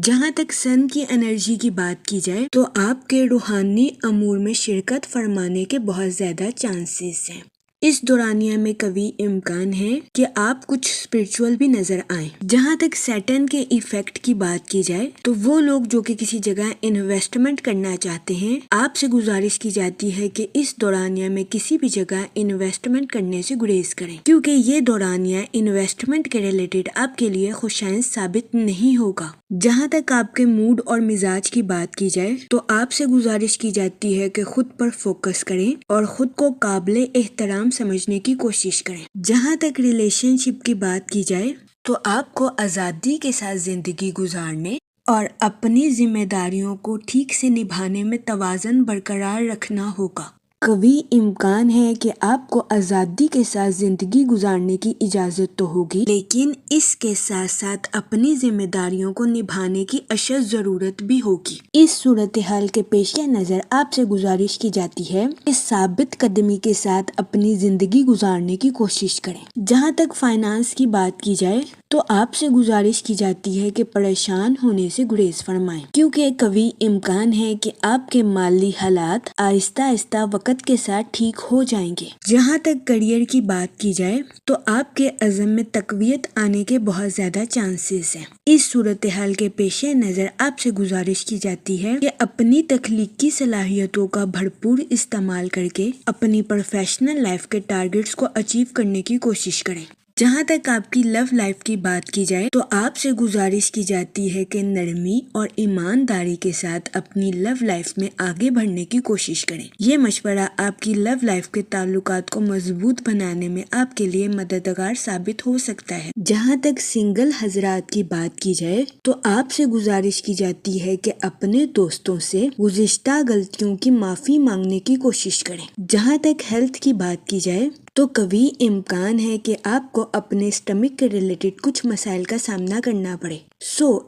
A: جہاں تک سن کی انرجی کی بات کی جائے تو آپ کے روحانی امور میں شرکت فرمانے کے بہت زیادہ چانسز ہیں. اس دورانیہ میں کبھی امکان ہے کہ آپ کچھ اسپرچول بھی نظر آئیں. جہاں تک سیٹن کے ایفیکٹ کی بات کی جائے تو وہ لوگ جو کہ کسی جگہ انویسٹمنٹ کرنا چاہتے ہیں آپ سے گزارش کی جاتی ہے کہ اس دورانیہ میں کسی بھی جگہ انویسٹمنٹ کرنے سے گریز کریں کیونکہ یہ دورانیہ انویسٹمنٹ کے ریلیٹڈ آپ کے لیے خوشائن ثابت نہیں ہوگا. جہاں تک آپ کے موڈ اور مزاج کی بات کی جائے تو آپ سے گزارش کی جاتی ہے کہ خود پر فوکس کریں اور خود کو قابل احترام سمجھنے کی کوشش کریں. جہاں تک ریلیشن شپ کی بات کی جائے تو آپ کو آزادی کے ساتھ زندگی گزارنے اور اپنی ذمہ داریوں کو ٹھیک سے نبھانے میں توازن برقرار رکھنا ہوگا. کبھی امکان ہے کہ آپ کو آزادی کے ساتھ زندگی گزارنے کی اجازت تو ہوگی لیکن اس کے ساتھ ساتھ اپنی ذمہ داریوں کو نبھانے کی اشد ضرورت بھی ہوگی. اس صورتحال کے پیش نظر آپ سے گزارش کی جاتی ہے کہ ثابت قدمی کے ساتھ اپنی زندگی گزارنے کی کوشش کریں. جہاں تک فائنانس کی بات کی جائے تو آپ سے گزارش کی جاتی ہے کہ پریشان ہونے سے گریز فرمائیں، کیونکہ کبھی امکان ہے کہ آپ کے مالی حالات آہستہ آہستہ وقت کے ساتھ ٹھیک ہو جائیں گے۔ جہاں تک کیریئر کی بات کی جائے تو آپ کے عزم میں تقویت آنے کے بہت زیادہ چانسز ہیں۔ اس صورتحال کے پیش نظر آپ سے گزارش کی جاتی ہے کہ اپنی تخلیقی صلاحیتوں کا بھرپور استعمال کر کے اپنی پروفیشنل لائف کے ٹارگٹس کو اچیو کرنے کی کوشش کریں۔ جہاں تک آپ کی لو لائف کی بات کی جائے تو آپ سے گزارش کی جاتی ہے کہ نرمی اور ایمانداری کے ساتھ اپنی لو لائف میں آگے بڑھنے کی کوشش کریں۔ یہ مشورہ آپ کی لو لائف کے تعلقات کو مضبوط بنانے میں آپ کے لیے مددگار ثابت ہو سکتا ہے۔ جہاں تک سنگل حضرات کی بات کی جائے تو آپ سے گزارش کی جاتی ہے کہ اپنے دوستوں سے گزشتہ غلطیوں کی معافی مانگنے کی کوشش کریں۔ جہاں تک ہیلتھ کی بات کی جائے تو کبھی امکان ہے کہ آپ کو اپنے اسٹمک کے ریلیٹڈ کچھ مسائل کا سامنا کرنا پڑے۔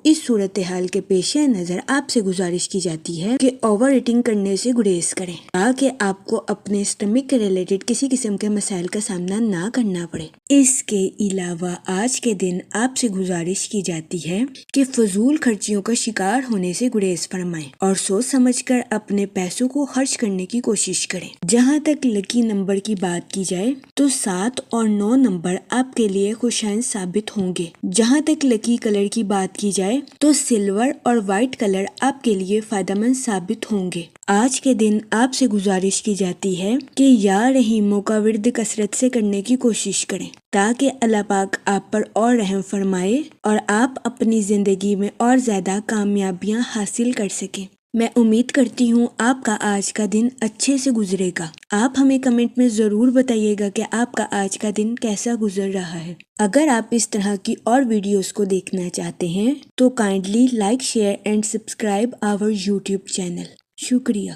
A: اس صورتحال کے پیش نظر آپ سے گزارش کی جاتی ہے کہ اوور ایٹنگ کرنے سے گریز کریں تاکہ آپ کو اپنے اسٹمک کے ریلیٹڈ کسی قسم کے مسائل کا سامنا نہ کرنا پڑے۔ اس کے علاوہ آج کے دن آپ سے گزارش کی جاتی ہے کہ فضول خرچیوں کا شکار ہونے سے گریز فرمائیں اور سوچ سمجھ کر اپنے پیسوں کو خرچ کرنے کی کوشش کریں۔ جہاں تک لکی نمبر کی بات کی جائے تو 7 اور 9 نمبر آپ کے لیے خوشائن ثابت ہوں گے۔ جہاں تک لکی کلر کی بات کی جائے تو سلور اور وائٹ کلر آپ کے لیے فائدہ مند ثابت ہوں گے۔ آج کے دن آپ سے گزارش کی جاتی ہے کہ یا رحیموں کا ورد کثرت سے کرنے کی کوشش کریں تاکہ اللہ پاک آپ پر اور رحم فرمائے اور آپ اپنی زندگی میں اور زیادہ کامیابیاں حاصل کر سکیں۔ میں امید کرتی ہوں آپ کا آج کا دن اچھے سے گزرے گا۔ آپ ہمیں کمنٹ میں ضرور بتائیے گا کہ آپ کا آج کا دن کیسا گزر رہا ہے۔ اگر آپ اس طرح کی اور ویڈیوز کو دیکھنا چاہتے ہیں تو kindly like, share and subscribe our YouTube channel. شکریہ۔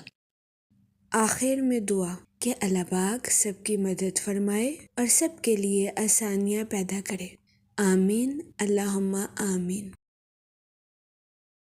A: آخر میں دعا کہ اللہ پاک سب کی مدد فرمائے اور سب کے لیے آسانیاں پیدا کرے۔ آمین، اللہم آمین۔